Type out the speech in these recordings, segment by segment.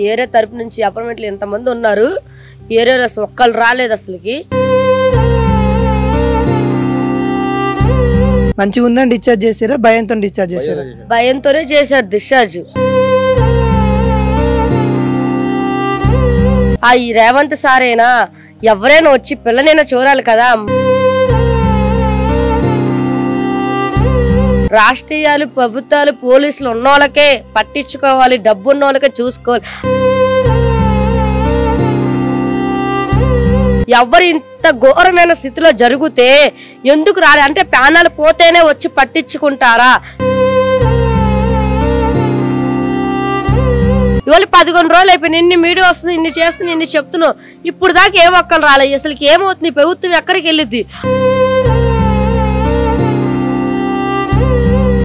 Area తరపు నుంచి అపార్ట్మెంట్లు ఎంతమంది ఉన్నారు, ఏరియాలో అసలు ఒక్కళ్ళు రాలేదు. అసలుకి మంచిగా ఉందని డిశ్చార్జ్ చేసారా, భయంతో డిశ్చార్జ్ చేసారా? భయంతోనే చేశారు డిశ్చార్జ్. ఈ రేవంత్ సారేనా ఎవరైనా వచ్చి పిల్లనైనా చూడాలి కదా. రాష్ట్రీయాలు, ప్రభుత్వాలు, పోలీసులు ఉన్నోళ్ళకే పట్టించుకోవాలి, డబ్బు ఉన్నోళ్ళకే చూసుకోవాలి. ఎవరు ఇంత ఘోరమైన స్థితిలో జరిగితే ఎందుకు రాలే అంటే ప్రాణాలు పోతేనే వచ్చి పట్టించుకుంటారా? ఇవాళ 11 రోజులు అయిపోయింది, ఇన్ని మీడియా వస్తుంది, ఇన్ని చేస్తుంది, ఇన్ని చెప్తున్నావు, ఇప్పుడు దాకా ఏ ఒక్కరు రాలేదు. అసలుకి ఏమవుతుంది, ప్రభుత్వం ఎక్కడికి వెళ్ళిద్ది?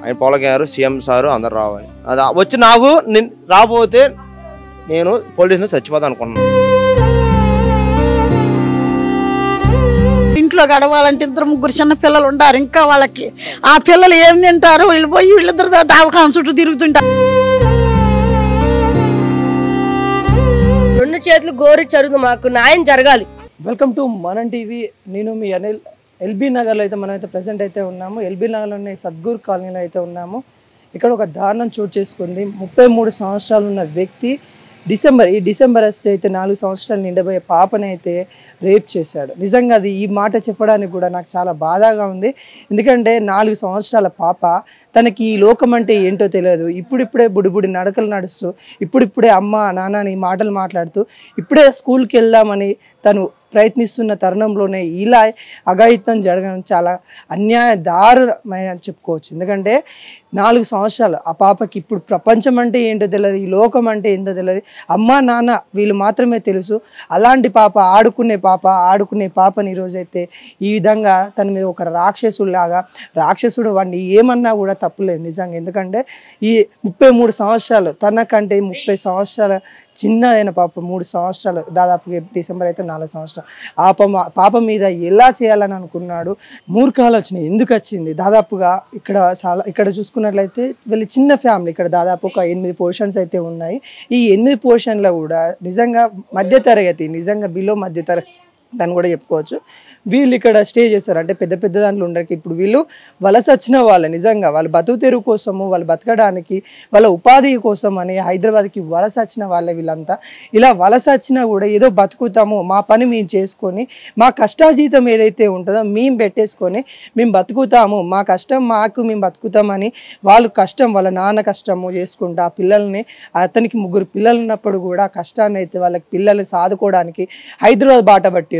ఆయన పోలగారు, సీఎం సారు అందరు రావాలి. అది వచ్చి నాకు రాబోతే నేను పోలీసులు చచ్చిపోతా అనుకున్నాను. ఇంట్లో గడవాలంటే 2-3 చిన్న పిల్లలు ఉంటారు, ఇంకా వాళ్ళకి ఆ పిల్లలు ఏం తింటారు, వీళ్ళు పోయి వీళ్ళిద్దరు దావఖాన చుట్టూ తిరుగుతుంటారు. 2 చేతులు గోరి చరుగు, మాకు న్యాయం జరగాలి. వెల్కమ్ టు మనం టీవీ. నేను మీ అనిల్. ఎల్బీ నగర్లో అయితే మనం అయితే ప్రజెంట్ అయితే ఉన్నాము. ఎల్బీ నగర్లోనే సద్గురు కాలనీలో అయితే ఉన్నాము. ఇక్కడ ఒక దారుణం చోటు చేసుకుంది. 33 సంవత్సరాలు ఉన్న వ్యక్తి ఈ డిసెంబర్ వస్తే అయితే 4 సంవత్సరాలు నిండబోయే పాపని అయితే రేప్ చేశాడు. నిజంగా అది ఈ మాట చెప్పడానికి కూడా నాకు చాలా బాధగా ఉంది. ఎందుకంటే 4 సంవత్సరాల పాప, తనకి ఈ లోకం అంటే ఏంటో తెలియదు. ఇప్పుడిప్పుడే బుడిబుడి నడకలు నడుస్తూ, ఇప్పుడిప్పుడే అమ్మ నాన్న అని మాటలు మాట్లాడుతూ, ఇప్పుడే స్కూల్కి వెళ్దామని తను ప్రయత్నిస్తున్న తరుణంలోనే ఇలా అఘాయిత్యం జరగడం చాలా దారుణమని అని చెప్పుకోవచ్చు. ఎందుకంటే 4 సంవత్సరాలు ఆ పాపకి ఇప్పుడు ప్రపంచం అంటే ఏంటో తెలియదు, ఈ లోకం అంటే ఏంటో తెలియదు, అమ్మ నాన్న వీళ్ళు మాత్రమే తెలుసు. అలాంటి పాప, ఆడుకునే పాపని ఈరోజైతే ఈ విధంగా తన మీద ఒక రాక్షసుడు వాడిని ఏమన్నా కూడా తప్పులేదు నిజంగా. ఎందుకంటే ఈ 33 సంవత్సరాలు, తనకంటే 30 సంవత్సరాల చిన్నదైన పాప, 3 సంవత్సరాలు, దాదాపు డిసెంబర్ అయితే 4 సంవత్సరాలు పాప మీద ఎలా చేయాలని అనుకున్నాడు. మూర్ఖాలోచన ఎందుకు వచ్చింది? దాదాపుగా ఇక్కడ చూసుకున్నట్లయితే వీళ్ళు చిన్న ఫ్యామిలీ. ఇక్కడ దాదాపు ఒక 8 పోర్షన్స్ అయితే ఉన్నాయి. ఈ 8 పోర్షన్లో కూడా నిజంగా మధ్యతరగతి, నిజంగా బిలో మధ్యతరగతి దాన్ని కూడా చెప్పుకోవచ్చు. వీళ్ళు ఇక్కడ స్టే చేస్తారు. అంటే పెద్ద దాంట్లో ఉండడానికి ఇప్పుడు వీళ్ళు వలస వచ్చిన వాళ్ళే. నిజంగా వాళ్ళు బతుకు తెరువు కోసము, వాళ్ళు బతకడానికి, వాళ్ళ ఉపాధి కోసం అని హైదరాబాద్కి వలస వచ్చిన వాళ్ళే వీళ్ళంతా. ఇలా వలస వచ్చినా కూడా ఏదో బతుకుతాము, మా పని మేము చేసుకొని, మా కష్టాజీతం ఏదైతే ఉంటుందో మేము పెట్టేసుకొని మేము బతుకుతాము, మా కష్టం మేము బతుకుతామని వాళ్ళు కష్టం, వాళ్ళ నాన్న కష్టము చేసుకుంటా ఆ పిల్లల్ని, అతనికి 3 పిల్లలు ఉన్నప్పుడు కూడా కష్టాన్ని అయితే వాళ్ళకి పిల్లల్ని సాదుకోవడానికి హైదరాబాద్ బాట పట్టారు.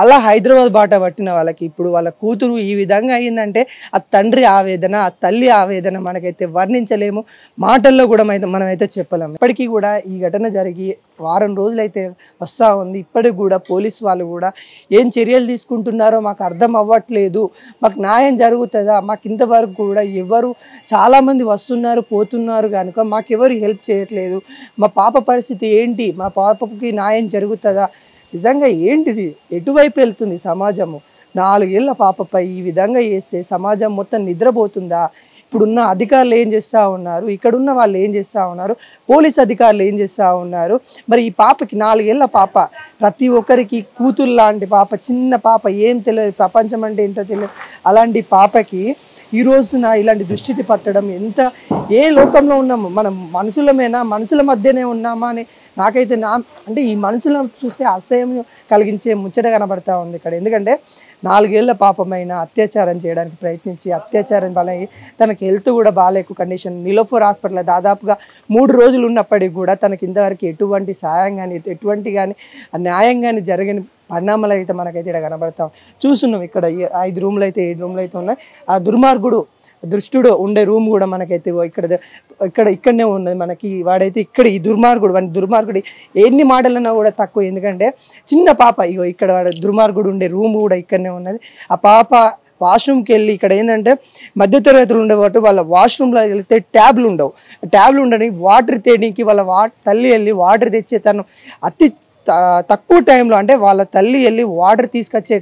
అలా హైదరాబాద్ బాట పట్టిన వాళ్ళకి ఇప్పుడు వాళ్ళ కూతురు ఈ విధంగా అయిందంటే ఆ తండ్రి ఆవేదన, ఆ తల్లి ఆవేదన మనకైతే వర్ణించలేము, మాటల్లో కూడా మనమైతే చెప్పలేము. ఇప్పటికీ కూడా ఈ ఘటన జరిగి వారం రోజులైతే వస్తూ ఉంది. ఇప్పటికి కూడా పోలీసు వాళ్ళు కూడా ఏం చర్యలు తీసుకుంటున్నారో మాకు అర్థం అవ్వట్లేదు, మాకు న్యాయం జరుగుతుందా, మాకు ఇంతవరకు కూడా ఎవరు చాలామంది వస్తున్నారు పోతున్నారు కనుక మాకెవరు హెల్ప్ చేయట్లేదు, మా పాప పరిస్థితి ఏంటి, మా పాపకి న్యాయం జరుగుతుందా, నిజంగా ఏంటిది, ఎటువైపు వెళ్తుంది సమాజము? 4 ఏళ్ల పాపపై ఈ విధంగా చేస్తే సమాజం మొత్తం నిద్రపోతుందా? ఇప్పుడున్న అధికారులు ఏం చేస్తూ ఉన్నారు, ఇక్కడున్న వాళ్ళు ఏం చేస్తూ ఉన్నారు, పోలీస్ అధికారులు ఏం చేస్తూ ఉన్నారు? మరి ఈ పాపకి 4 ఏళ్ల పాప, ప్రతి ఒక్కరికి కూతురు లాంటి పాప, చిన్న పాప, ఏం తెలియదు, ప్రపంచం అంటే ఏంటో తెలియదు, అలాంటి పాపకి ఈ రోజున ఇలాంటి దుస్థితి పట్టడం ఏ లోకంలో ఉన్నాము? మనం మనుషుల మధ్యనే ఉన్నామా అని నాకైతే అంటే ఈ మనుషులను చూస్తే అసహ్యం కలిగించే ముచ్చట కనబడతా ఉంది ఇక్కడ. ఎందుకంటే 4 ఏళ్ల పాపమైన అత్యాచారం చేయడానికి ప్రయత్నించి అత్యాచారం వల్ల తనకి హెల్త్ కూడా బాగాలేకు కండిషన్, నిలోఫర్ హాస్పిటల్ దాదాపుగా 3 రోజులు ఉన్నప్పటికీ కూడా తనకి ఇంతవరకు ఎటువంటి సాయం కానీ ఎటువంటి న్యాయం కానీ జరగని పరిణామాలు అయితే మనకైతే ఇక్కడ కనబడతాం. చూస్తున్నాం ఇక్కడ 5 రూమ్లు అయితే 7 రూమ్లు అయితే ఉన్నాయి. ఆ దుష్టుడు ఉండే రూమ్ కూడా మనకైతే ఇక్కడనే ఉన్నది మనకి. వాడైతే ఇక్కడ ఈ దుర్మార్గుడు ఎన్ని మాటలన్నా కూడా తక్కువ. ఎందుకంటే చిన్న పాప, ఇక్కడ వాడు దుర్మార్గుడు ఉండే రూమ్ కూడా ఇక్కడనే ఉన్నది. ఆ పాప వాష్రూమ్కి వెళ్ళి, ఇక్కడ ఏంటంటే మధ్యతరగతులు ఉండేవాటు వాళ్ళ వాష్రూమ్లో వెళ్తే ట్యాబ్లు ఉండవు, ఉండడానికి వాటర్ తేడానికి వాళ్ళ తల్లి వెళ్ళి వాటర్ తెచ్చే తను తక్కువ టైంలో అంటే వాళ్ళ తల్లి వెళ్ళి వాటర్ తీసుకొచ్చే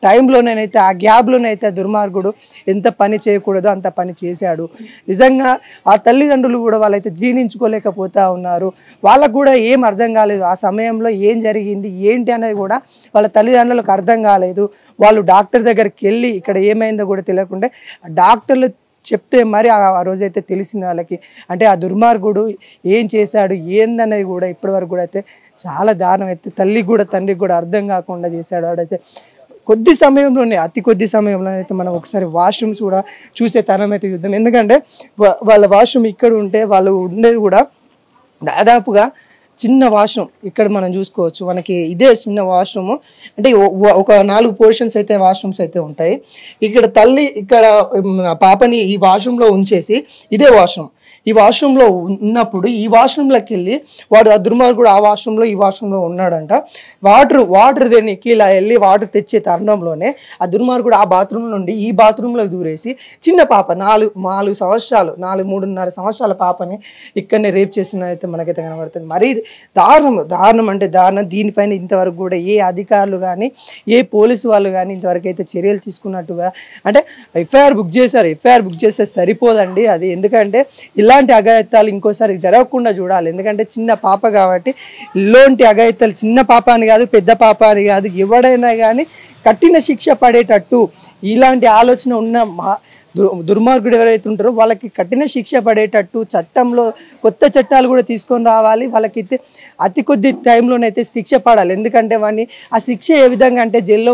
టైంలోనేనైతే ఆ గ్యాప్లోనైతే దుర్మార్గుడు ఎంత పని చేయకూడదో అంత పని చేశాడు. నిజంగా ఆ తల్లిదండ్రులు కూడా వాళ్ళైతే జీర్ణించుకోలేకపోతూ ఉన్నారు. వాళ్ళకు కూడా ఏం అర్థం కాలేదు, ఆ సమయంలో ఏం జరిగింది ఏంటి అనేది కూడా వాళ్ళ తల్లిదండ్రులకు అర్థం కాలేదు. వాళ్ళు డాక్టర్ దగ్గరికి వెళ్ళి ఇక్కడ ఏమైందో కూడా తెలియకుండా డాక్టర్లు చెప్తే మరి ఆ రోజైతే తెలిసిన వాళ్ళకి అంటే ఆ దుర్మార్గుడు ఏం చేశాడు ఏందనేది కూడా ఇప్పటివరకు కూడా అయితే చాలా దారుణం అయితే తల్లికి కూడా తండ్రికి కూడా అర్థం కాకుండా చేశాడు. వాడైతే కొద్ది సమయంలోనే అతి కొద్ది సమయంలో అయితే మనం ఒకసారి వాష్రూమ్స్ కూడా చూసే తరం అయితే చూద్దాం. ఎందుకంటే వాళ్ళ వాష్రూమ్ ఇక్కడ ఉంటే వాళ్ళు ఉండేది కూడా దాదాపుగా చిన్న వాష్రూమ్. ఇక్కడ మనం చూసుకోవచ్చు మనకి ఇదే చిన్న వాష్రూమ్. అంటే ఒక 4 పోర్షన్స్ అయితే వాష్రూమ్స్ అయితే ఉంటాయి. ఇక్కడ తల్లి ఇక్కడ పాపని ఈ వాష్రూమ్లో ఉంచేసి ఇదే వాష్రూమ్ ఈ వాష్రూమ్లో ఉన్నప్పుడు ఈ వాష్రూమ్లోకి వెళ్ళి వాడు ఆ దుర్మార్గుడు ఆ వాష్రూమ్లో ఈ వాష్రూమ్లో ఉన్నాడంట. వాటర్ దేనికి ఇలా వెళ్ళి వాటర్ తెచ్చే తరుణంలోనే ఆ దుర్మార్గుడు ఆ బాత్రూమ్ నుండి ఈ బాత్రూంలోకి దూరేసి చిన్న పాప 4 సంవత్సరాలు 3.5 సంవత్సరాల పాపని ఇక్కడనే రేప్ చేసినైతే మనకైతే కనబడుతుంది. మరీ దారుణం అంటే దారుణం. దీనిపైన ఇంతవరకు కూడా ఏ అధికారులు కానీ ఏ పోలీసు వాళ్ళు కానీ ఇంతవరకు అయితే చర్యలు తీసుకున్నట్టుగా అంటే ఎఫ్ఐఆర్ బుక్ చేస్తే సరిపోదండి అది. ఎందుకంటే ఇలాంటి అఘాయిత్యాలు ఇంకోసారి జరగకుండా చూడాలి. ఎందుకంటే చిన్న పాప కాబట్టి ఇలాంటి అఘాయిత్యాలు చిన్న పాప అని కాదు పెద్ద పాప అని కాదు ఎవడైనా కానీ కఠిన శిక్ష పడేటట్టు ఇలాంటి ఆలోచన ఉన్న దుర్మార్గుడు ఎవరైతే ఉంటారో వాళ్ళకి కఠిన శిక్ష పడేటట్టు చట్టంలో కొత్త చట్టాలు కూడా తీసుకొని రావాలి. వాళ్ళకైతే అతి కొద్ది టైంలోనైతే శిక్ష పడాలి. ఎందుకంటే వాడిని ఆ శిక్ష ఏ విధంగా అంటే జైల్లో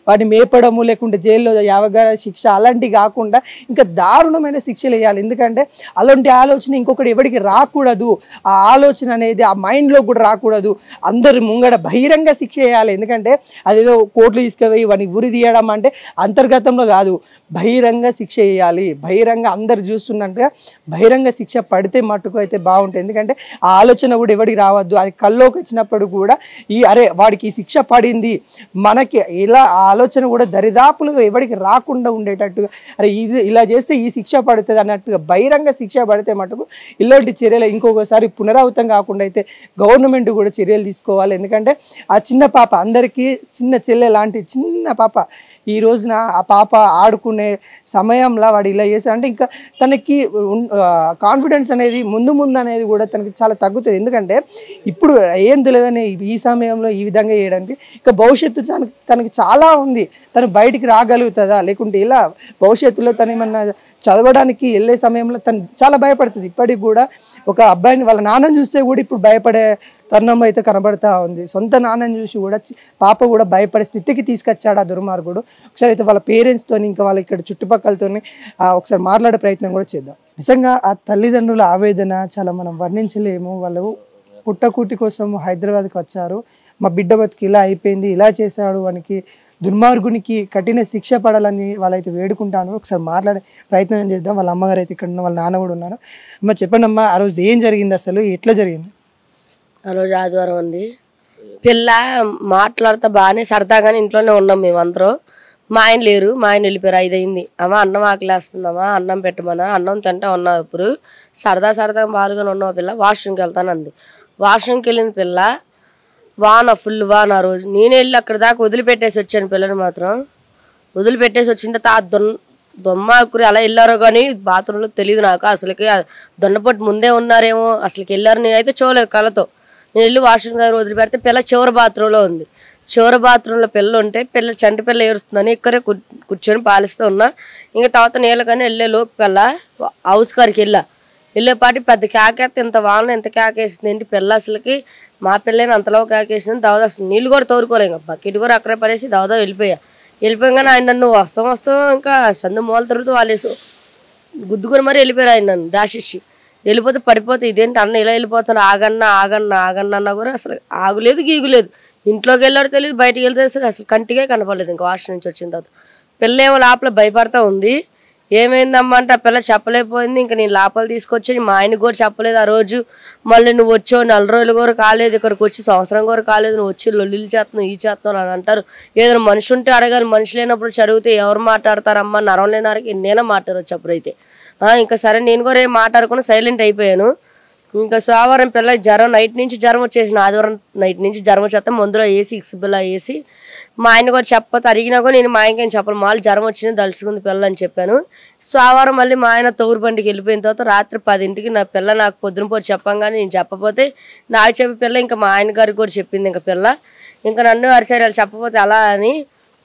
వాడిని మేపడము లేకుంటే జైల్లో యావగార శిక్ష అలాంటివి కాకుండా ఇంకా దారుణమైన శిక్షలు వేయాలి. ఎందుకంటే అలాంటి ఆలోచన ఇంకొకటి ఎవరికి రాకూడదు. ఆ ఆలోచన అనేది ఆ మైండ్లో కూడా రాకూడదు. అందరు ముంగడ బహిరంగ శిక్ష వేయాలి. ఎందుకంటే అదేదో కోర్టులు తీసుకుపోయి వాడిని ఉరి తీయడం అంటే అంతర్గతంలో కాదు, బహిరంగ శిక్ష వేయాలి. బహిరంగ అందరు చూస్తున్నట్టుగా బహిరంగ శిక్ష పడితే మట్టుకు అయితే బాగుంటుంది. ఎందుకంటే ఆ ఆలోచన కూడా ఎవరికి రావద్దు. అది కల్లోకి వచ్చినప్పుడు కూడా అరే వాడికి ఈ శిక్ష పడింది మనకి ఇలా ఆ ఆలోచన కూడా దరిదాపులుగా ఎవరికి రాకుండా ఉండేటట్టుగా అరే ఇది ఇలా చేస్తే ఈ శిక్ష పడుతుంది అన్నట్టుగా బహిరంగ శిక్ష పడితే మటుకు ఇలాంటి చర్యలు ఇంకొకసారి పునరావృతం కాకుండా అయితే గవర్నమెంట్ కూడా చర్యలు తీసుకోవాలి. ఎందుకంటే ఆ చిన్న పాప అందరికీ చిన్న చెల్లె లాంటి చిన్న పాప ఈ రోజున ఆ పాప ఆడుకునే సమయంలో వాడు ఇలా చేశాడు అంటే ఇంకా తనకి కాన్ఫిడెన్స్ అనేది ముందు అనేది కూడా తనకి చాలా తగ్గుతుంది. ఎందుకంటే ఇప్పుడు ఏం తెలియదని ఈ సమయంలో ఈ విధంగా చేయడానికి ఇంకా భవిష్యత్తు తనకి చాలా ఉంది. తను బయటికి రాగలుగుతుందా లేకుంటే ఇలా భవిష్యత్తులో తను ఏమన్నా చదవడానికి వెళ్ళే సమయంలో తను చాలా భయపడుతుంది. ఇప్పటికి కూడా ఒక అబ్బాయిని వాళ్ళ నాన్నని చూస్తే కూడా ఇప్పుడు భయపడే తరుణం అయితే కనబడతా ఉంది. సొంత నాన్నని చూసి కూడా పాప కూడా భయపడే స్థితికి తీసుకొచ్చాడు ఆ దుర్మార్గుడు. ఒకసారి అయితే వాళ్ళ పేరెంట్స్తో ఇంకా వాళ్ళ ఇక్కడ చుట్టుపక్కలతో ఒకసారి మాట్లాడే ప్రయత్నం కూడా చేద్దాం. నిజంగా ఆ తల్లిదండ్రుల ఆవేదన చాలా మనం వర్ణించలేము. వాళ్ళు పుట్టకూటి కోసం హైదరాబాద్కి వచ్చారు. మా బిడ్డ బతికి ఇలా అయిపోయింది, ఇలా చేశాడు, వానికి దుర్మార్గునికి కఠిన శిక్ష పడాలని వాళ్ళైతే వేడుకుంటాను. ఒకసారి మాట్లాడే ప్రయత్నం చేద్దాం. వాళ్ళ అమ్మగారు అయితే ఇక్కడ ఉన్న వాళ్ళ నాన్న కూడా ఉన్నారు. అమ్మ చెప్పండి అమ్మా, ఆ రోజు ఏం జరిగింది, అసలు ఎట్లా జరిగింది? ఆ రోజు ఆదివారం అండి. పిల్ల మాట్లాడుతా బాగానే సరదాగానే ఇంట్లోనే ఉన్నాం మేమందరం. మా ఆయన లేరు, మా ఆయన వెళ్ళిపోయారు. 5 అయింది. అమ్మ అన్నం ఆకలేస్తుందమ్మా, అన్నం పెట్టమన్నా, అన్నం తింటా ఉన్నావు. ఇప్పుడు సరదా బాలుగానే ఉన్నావు పిల్ల, వాష్రూమ్కి వెళ్తానంది. వాష్రూమ్కి వెళ్ళిన పిల్ల ఫుల్ వాన. ఆ రోజు నేను వెళ్ళి అక్కడ దాకా వదిలిపెట్టేసి వచ్చాను. పిల్లని మాత్రం వదిలిపెట్టేసి వచ్చిన తర్వాత దొమ్మాకురి అలా వెళ్ళారో కానీ బాత్రూంలో తెలియదు నాకు. అసలుకి దొన్నపొట్టు ముందే ఉన్నారేమో, అసలుకి వెళ్ళారు. నేనైతే చూడలేదు కళ్ళతో. నేను వెళ్ళి వాష్రూమ్ దగ్గర వదిలిపెడితే పిల్ల చివరి బాత్రూంలో ఉంది. చివరి బాత్రూంలో పిల్ల ఉంటే చంటి పిల్ల ఏడుస్తుందని ఇక్కడే కూర్చొని పాలిస్తూ ఉన్నా. ఇంకా తర్వాత నీళ్ళు కానీ వెళ్ళే లోపు కల్లా హౌస్ కాడికి వెళ్ళేపాటి పెద్ద కేకేస్తే ఇంత వాన ఎంత కేకేసింది ఏంటి పిల్ల. అసలుకి మా పిల్లని అంతలో కేకేసింది. దాదాపు అసలు నీళ్ళు కూడా తోరుకోలే. ఇంకా బకెట్ కూడా అక్కడే పడేసి దాదాపు వెళ్ళిపోయాగానే ఆయన నన్ను వస్తాం ఇంకా సందు మూల తిరుగుతూ వాళ్ళేసి గుద్దుకొని మరి వెళ్ళిపోయారు. ఆయన నన్ను డాషిచ్చి వెళ్ళిపోతే పడిపోతే ఇదేంటి అన్న ఇలా వెళ్ళిపోతాను, ఆగన్నా అన్నా కూడా అసలు ఆగులేదు గీగులేదు. ఇంట్లోకి వెళ్ళాడు తెలియదు, బయటికి వెళ్తే అసలు కంటికే కనపడలేదు. ఇంకా వాష్రూమ్ నుంచి వచ్చిన తర్వాత పిల్ల ఏమో లోపల భయపడతా ఉంది. ఏమైందమ్మా అంటే ఆ పిల్ల చెప్పలేకపోయింది. ఇంకా నేను లోపల తీసుకొచ్చి మా ఆయనకు కూడా చెప్పలేదు ఆ రోజు. మళ్ళీ నువ్వు వచ్చావు 4 రోజులు కూడా కాలేదు, ఇక్కడికి వచ్చి సంవత్సరం కూడా కాలేదు, నువ్వు వచ్చి లొల్లిలు చేస్తున్నావు ఈ చేస్తున్నావు అని అంటారు. ఏదైనా మనిషి ఉంటే అడగాలి, మనిషి లేనప్పుడు చదివితే ఎవరు మాట్లాడతారమ్మా, నరం లేనారికి ఎన్నైనా మాట్లాడవచ్చు. అప్పుడైతే ఇంకా సరే నేను కూడా ఏం మాట్లాడకుండా సైలెంట్ అయిపోయాను. ఇంకా సోమవారం పిల్లకి జ్వరం నైట్ నుంచి జ్వరం వచ్చేసిన ఆదివారం నైట్ నుంచి జ్వరం వచ్చేస్తే మందులో వేసి ఇక్స్బిల్లా వేసి మా ఆయన కూడా చెప్పతే అడిగినా కూడా నేను మా ఆయనకేం చెప్పాలి మాలు జ్వరం వచ్చింది దలుచుకుంది పిల్ల అని చెప్పాను. సోమవారం మళ్ళీ మా ఆయన తోగురు బండికి వెళ్ళిపోయిన తర్వాత రాత్రి 10ంటికి నా పిల్ల నాకు పొద్దున పూట చెప్పంగానే నేను చెప్పపోతే నాకు చెప్పే పిల్ల ఇంకా మా ఆయన గారికి కూడా చెప్పింది ఇంకా పిల్ల ఇంకా నన్ను అరిచారు చెప్పపోతే అలా అని.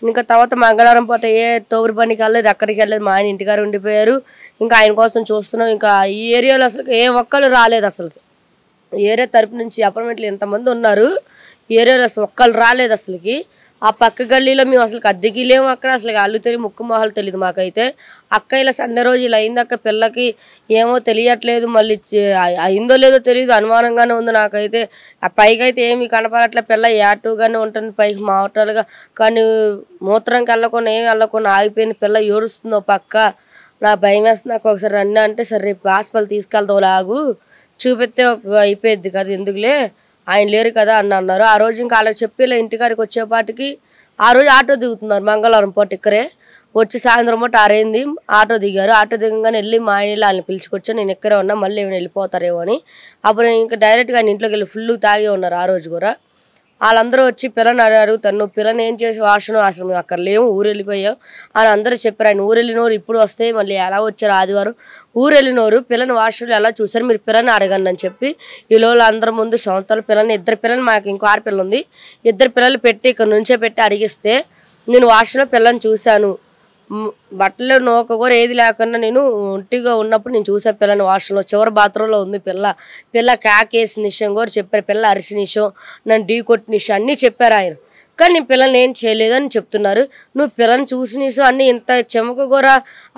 ఇంకా తర్వాత మంగళవారం పూట ఏ తోగురు బండికి వెళ్ళలేదు ఎక్కడికి వెళ్ళలేదు మా ఆయన ఇంటికారు ఉండిపోయారు. ఇంకా ఆయన కోసం చూస్తున్నాం. ఇంకా ఈ ఏరియాలో అసలు ఏ ఒక్కరు రాలేదు. అసలు ఏరియా తరపు నుంచి అపార్ట్మెంట్లు ఎంతమంది ఉన్నారు ఏరియాలో అసలు ఒక్కరు రాలేదు. అసలుకి ఆ పక్క గల్లీలో మేము అసలు అద్దెకి లేము. అక్కడ అసలు అల్లు తెలియదు ముక్కు మొహాలు తెలియదు మాకైతే. అక్క ఇలా సండే రోజు ఇలా అయింది అక్క పిల్లకి ఏమో తెలియట్లేదు మళ్ళీ అయిందో లేదో తెలియదు అనుమానంగానే ఉంది నాకైతే. ఆ పైకి అయితే ఏమి కనపడట్లే పిల్ల యాటుగానే ఉంటుంది పైకి మావటాలుగా కానీ మూత్రంకి వెళ్ళకుండా ఏమి వెళ్ళకుండా ఆగిపోయింది పిల్ల ఏడుస్తుందో పక్క. నా భయం వేస్తుంది నాకు. ఒకసారి రండి అంటే సరే రేపు హాస్పిటల్ తీసుకెళ్తావు లాగు చూపిస్తే ఒక అయిపోయింది కదా ఎందుకులే ఆయన లేరు కదా అన్నారు. ఆ రోజు ఇంకా వాళ్ళకి చెప్పి ఇలా ఇంటికాడికి వచ్చేపాటికి ఆ రోజు ఆటో దిగుతున్నారు మంగళవారం పూట ఇక్కడే వచ్చి సాయంత్రం పూట 6 అయింది ఆటో దిగారు. ఆటో దిగంగానే వెళ్ళి మా ఆయన వాళ్ళని పిలుచుకొచ్చాను నేను ఇక్కడే ఉన్నా మళ్ళీ ఏమైనా వెళ్ళిపోతారేమో అని. అప్పుడు ఇంకా డైరెక్ట్గా ఆయన ఇంట్లోకి వెళ్ళి ఫుల్ తాగే ఉన్నారు ఆ రోజు కూడా. వాళ్ళందరూ వచ్చి పిల్లని అడుగుతాను నువ్వు పిల్లని ఏం చేసి వాసన అసలు అక్కడ లేవు ఊరు వెళ్ళిపోయావు అని అందరూ చెప్పారు. ఆయన ఊరు వెళ్ళినోరు ఇప్పుడు వస్తే మళ్ళీ ఎలా వచ్చారు ఆదివారం ఊరు వెళ్ళినోరు పిల్లని వాసనలు ఎలా చూసారు మీరు పిల్లని అడగండి అని చెప్పి ఈ లోపల అందరి ముందు సంవత్సరాల పిల్లని 2 పిల్లలు మాకు ఇంకో ఆడపిల్ల ఉంది 2 పిల్లలు పెట్టి ఇక్కడ నుంచే పెట్టి అడిగిస్తే నేను వాసనలో పిల్లని చూశాను బట్టలు నోక కూడా ఏది లేకుండా నేను ఒంటిగా ఉన్నప్పుడు నేను చూసా పిల్లని వాష్రూమ్లో చివరి బాత్రూంలో ఉంది పిల్ల కేకేసిన విషయం కూడా చెప్పారు. పిల్ల అరిసిన విషయం నన్ను ఢీ కొట్టిన విషయం అన్నీ చెప్పారు ఆయన. కానీ నేను పిల్లని ఏం చేయలేదని చెప్తున్నారు. నువ్వు పిల్లని చూసిన విషయం అన్నీ ఇంత చెమక కూడా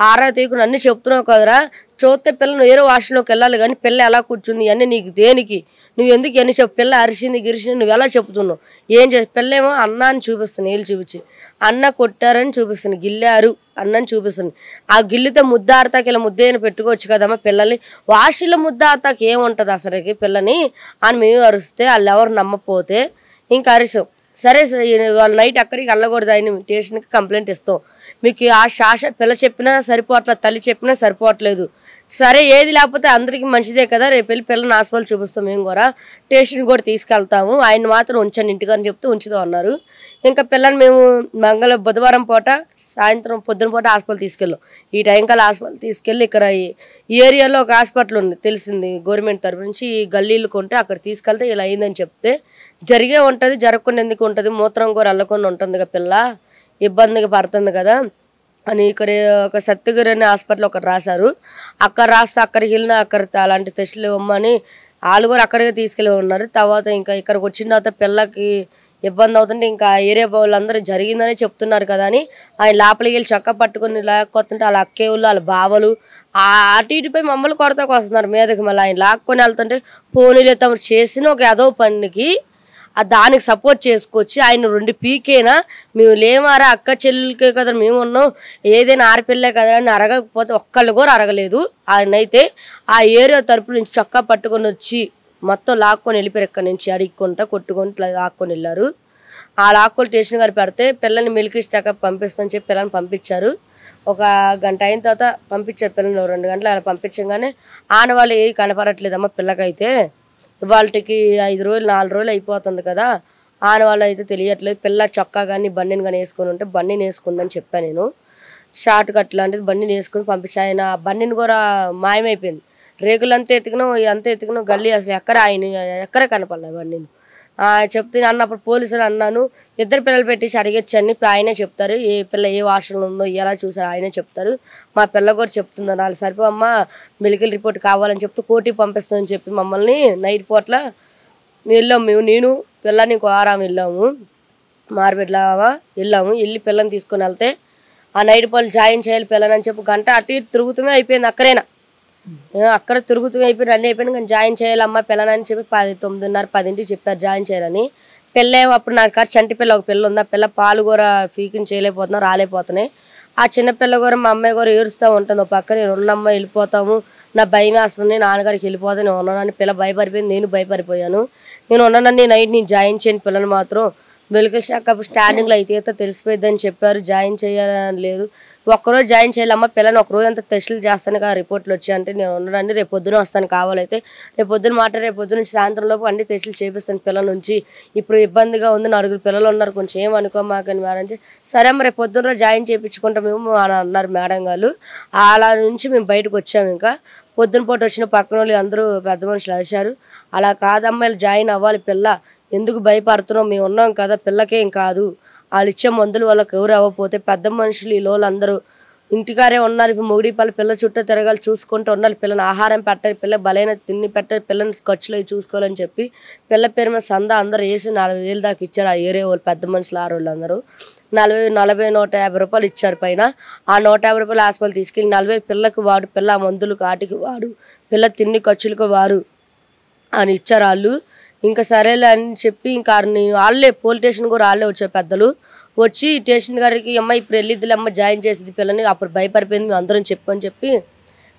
ఆరా తీయకుండా అన్నీ చెప్తున్నావు కదరా చూస్తే పిల్లని వేరే వాష్రూమ్లోకి వెళ్ళాలి కానీ పిల్ల ఎలా కూర్చుంది ఇవన్నీ నీకు దేనికి నువ్వు ఎందుకు ఎన్ని చెప్పు పిల్ల అరిసింది గిరిసింది నువ్వు ఎలా చెప్తున్నావు ఏం చేసి పిల్లేమో అన్నాన్ని చూపిస్తుంది నీళ్ళు చూపించి అన్న కొట్టారని చూపిస్తుంది గిల్లారు అన్నని చూపిస్తుంది. ఆ గిల్లితే ముద్ద ఆడతాకి ఇలా ముద్ద పెట్టుకోవచ్చు కదమ్మా పిల్లల్ని వాషిలో ముద్ద ఆడతాకి ఏముంటుంది అసలుకి పిల్లని అని మేము అరిస్తే వాళ్ళు ఎవరు నమ్మపోతే ఇంకా అరిసాం. సరే వాళ్ళు నైట్ అక్కడికి వెళ్ళకూడదు ఆయన స్టేషన్కి కంప్లైంట్ ఇస్తాం మీకు ఆ శాష పిల్ల చెప్పినా సరిపోవట్లేదు తల్లి చెప్పినా సరిపోవట్లేదు సరే ఏది లేకపోతే అందరికీ మంచిదే కదా రేపు వెళ్ళి పిల్లని హాస్పిటల్ చూపిస్తాం మేము కూడా స్టేషన్ కూడా తీసుకెళ్తాము ఆయన మాత్రం ఉంచండి ఇంటికని చెప్తే ఉంచుదాం అన్నారు. ఇంకా పిల్లని మేము బుధవారం పూట సాయంత్రం పొద్దున పూట హాస్పిటల్ తీసుకెళ్ళాం. ఈ టైం కల్లా హాస్పిటల్ తీసుకెళ్ళి ఇక్కడ ఈ ఏరియాలో ఒక హాస్పిటల్ ఉంది తెలిసింది గవర్నమెంట్ తరఫు నుంచి ఈ గల్లీలు కొంటే అక్కడ తీసుకెళ్తే ఇలా అయిందని చెప్తే జరిగే ఉంటుంది జరగకుండా ఎందుకు ఉంటుంది మూత్రం కూడా వెళ్ళకుండా ఉంటుంది కదా పిల్ల ఇబ్బందిగా పడుతుంది కదా అని ఇక్కడ ఒక సత్యగిరి అనే హాస్పిటల్ ఒకటి రాశారు. అక్కడ రాస్తే అక్కడికి వెళ్ళినా అక్కడ అలాంటి టెస్టులు ఇవ్వమని వాళ్ళు కూడా అక్కడికే తీసుకెళ్ళి ఉన్నారు. తర్వాత ఇంకా ఇక్కడికి వచ్చిన తర్వాత పిల్లకి ఇబ్బంది అవుతుంటే ఇంకా ఏరియా వాళ్ళందరూ జరిగిందని చెప్తున్నారు కదా అని ఆయన లోపలికి వెళ్ళి చక్క పట్టుకుని లేకపోతుంటే వాళ్ళ అక్కేవులు వాళ్ళ బావలు అటు ఇటుపై మమ్మల్ని కొడతాకు వస్తున్నారు మీదకి మళ్ళీ ఆయన లాక్కొని వెళ్తుంటే పోనీలే తమరు చేసిన ఒక ఏదో పనికి దానికి సపోర్ట్ చేసుకొచ్చి ఆయన 2 పీకేనా మేము లేమారా అక్క చెల్లెలకే కదా మేము ఉన్నాం ఏదైనా ఆడపిల్లే కదా అని అరగకపోతే ఒక్కళ్ళు కూడా అరగలేదు. ఆయన అయితే ఆ ఏరియా తరపు నుంచి చొక్కా పట్టుకొని వచ్చి మొత్తం లాక్కొని వెళ్ళిపోయారు. ఎక్కడి నుంచి అడిక్కుంటా కొట్టుకొని లాక్కొని వెళ్ళారు. ఆ లాక్కొని స్టేషన్ గారు పెడితే పిల్లల్ని మిల్కీ స్టాకప్ పంపిస్తామని చెప్పి పిల్లల్ని పంపించారు. ఒక గంట అయిన తర్వాత పంపించారు పిల్లల్ని 2 గంటలు అలా పంపించగానే ఆనవాళ్ళు ఏది కనపడట్లేదమ్మా పిల్లకైతే వాళ్ళకి 5 రోజులు 4 రోజులు అయిపోతుంది కదా ఆనవాళ్ళు అయితే తెలియట్లేదు. పిల్ల చొక్కా కానీ బన్నీని కానీ వేసుకొని ఉంటే బన్నీని వేసుకుందని చెప్పాను నేను షార్ట్ కట్ లాంటిది బన్నీని వేసుకొని పంపించాను. ఆయన బన్నీని కూడా మాయమైపోయింది రేకులంతా ఎతికినాం గల్లీ అసలు ఎక్కడ కనపడలేదు బన్నీని చెప్తే అన్నప్పుడు పోలీసులు అన్నాను 2 పిల్లలు పెట్టేసి అడిగొచ్చని ఆయనే చెప్తారు ఏ పిల్ల ఏ వాషన్లో ఉందో ఎలా చూసారు ఆయనే చెప్తారు. మా పిల్ల కూడా చెప్తున్నారు వాళ్ళు సరిపోమ్మ మెడికల్ రిపోర్ట్ కావాలని చెప్తూ కోర్టుకి పంపిస్తామని చెప్పి మమ్మల్ని నైట్ పూట్ల వెళ్ళాము నేను పిల్లని ఆరాం వెళ్ళాము మార్బెడ్లా వెళ్ళాము వెళ్ళి పిల్లని తీసుకొని వెళ్తే ఆ నైట్ పూట జాయిన్ చేయాలి పిల్లని చెప్పి గంట అటు ఇటు తిరుగుతూనే అయిపోయింది అక్కడ తిరుగుతూ అయిపోయింది అన్నీ అయిపోయింది కానీ జాయిన్ చేయాలమ్మా పిల్లని చెప్పి 9:30 10 చెప్పారు జాయిన్ చేయాలని. పిల్లేమో అప్పుడు నాకు చంటి పిల్ల ఒక పిల్ల ఉంది ఆ పిల్ల పాలు కూడా ఫీకింగ్ చేయలేకపోతున్నా రాలేకపోతున్నాయి. ఆ చిన్నపిల్ల కూడా మా అమ్మాయి కూడా ఏడుస్తూ ఉంటుంది పక్క నేను ఉన్నమ్మ వెళ్ళిపోతాము నా భయం వేస్తుంది నాన్నగారికి వెళ్ళిపోతా నేను ఉన్నానని పిల్ల భయపడిపోయింది నేను భయపడిపోయాను. నేను ఉన్నానని నైట్ నేను జాయిన్ చేయని పిల్లని మాత్రం మెడికల్ షాక్ స్టాండింగ్లో అయితే తెలిసిపోయిందని చెప్పారు జాయిన్ చేయాలని లేదు. ఒక్కరోజు జాయిన్ చేయాలమ్మా పిల్లని ఒకరోజు అంతా టెస్టులు చేస్తాను కదా రిపోర్ట్లు వచ్చాయంటే నేను ఉండడానికి రేపు పొద్దున వస్తాను కావాలైతే రేపు పొద్దున రేపు పొద్దున సాయంత్రం లోపు అన్ని టెస్టులు చేపిస్తాను పిల్లల నుంచి ఇప్పుడు ఇబ్బందిగా ఉంది 4 పిల్లలు ఉన్నారు కొంచెం ఏమనుకోమాకని మేడం సరే అమ్మ రేపు పొద్దున జాయిన్ చేయించుకుంటాం మేము అని అన్నారు మేడం గారు అలా నుంచి మేము బయటకు వచ్చాము ఇంకా పొద్దున పూట వచ్చిన పక్కన వాళ్ళు అందరూ పెద్ద మనుషులు అరిచారు అలా కాదమ్మాయిలు జాయిన్ అవ్వాలి పిల్ల ఎందుకు భయపడుతున్నాం మేము ఉన్నాం కదా పిల్లకేం కాదు వాళ్ళు ఇచ్చే మందులు వాళ్ళకి ఎవరు అవ్వకపోతే పెద్ద మనుషులు ఈ లోళ్ళందరూ ఇంటికారే ఉన్నారు ఇప్పుడు మొగిడిపల్లి పిల్ల చుట్టూ తిరగాలి చూసుకుంటూ ఉండాలి పిల్లని ఆహారం పెట్టాలి పిల్ల బలైన తిండి పెట్టాలి పిల్లని ఖర్చులు అవి చూసుకోవాలని చెప్పి పిల్ల పేరు మీద సందా అందరూ వేసి 4,000 దాకా ఇచ్చారు ఆ ఏరియా వాళ్ళు పెద్ద మనుషులు ఆ రోజులు అందరూ 40-150 రూపాయలు ఇచ్చారు పైన ఆ 150 రూపాయలు హాస్పిటల్ తీసుకెళ్ళి 40 పిల్లకి వాడు పిల్ల మందులకు ఆటికి వాడు పిల్ల తిండి ఖర్చులకు వారు అని ఇచ్చారు వాళ్ళు ఇంకా సరేలే అని చెప్పి ఇంకా వాళ్ళే పోలీస్ స్టేషన్ కూడా వాళ్ళే వచ్చారు పెద్దలు వచ్చి స్టేషన్ గారికి అమ్మ ఇప్పుడు వెళ్ళిద్దులే అమ్మ జాయిన్ చేసింది పిల్లని అప్పుడు భయపడిపోయింది మేము అందరం చెప్పని చెప్పి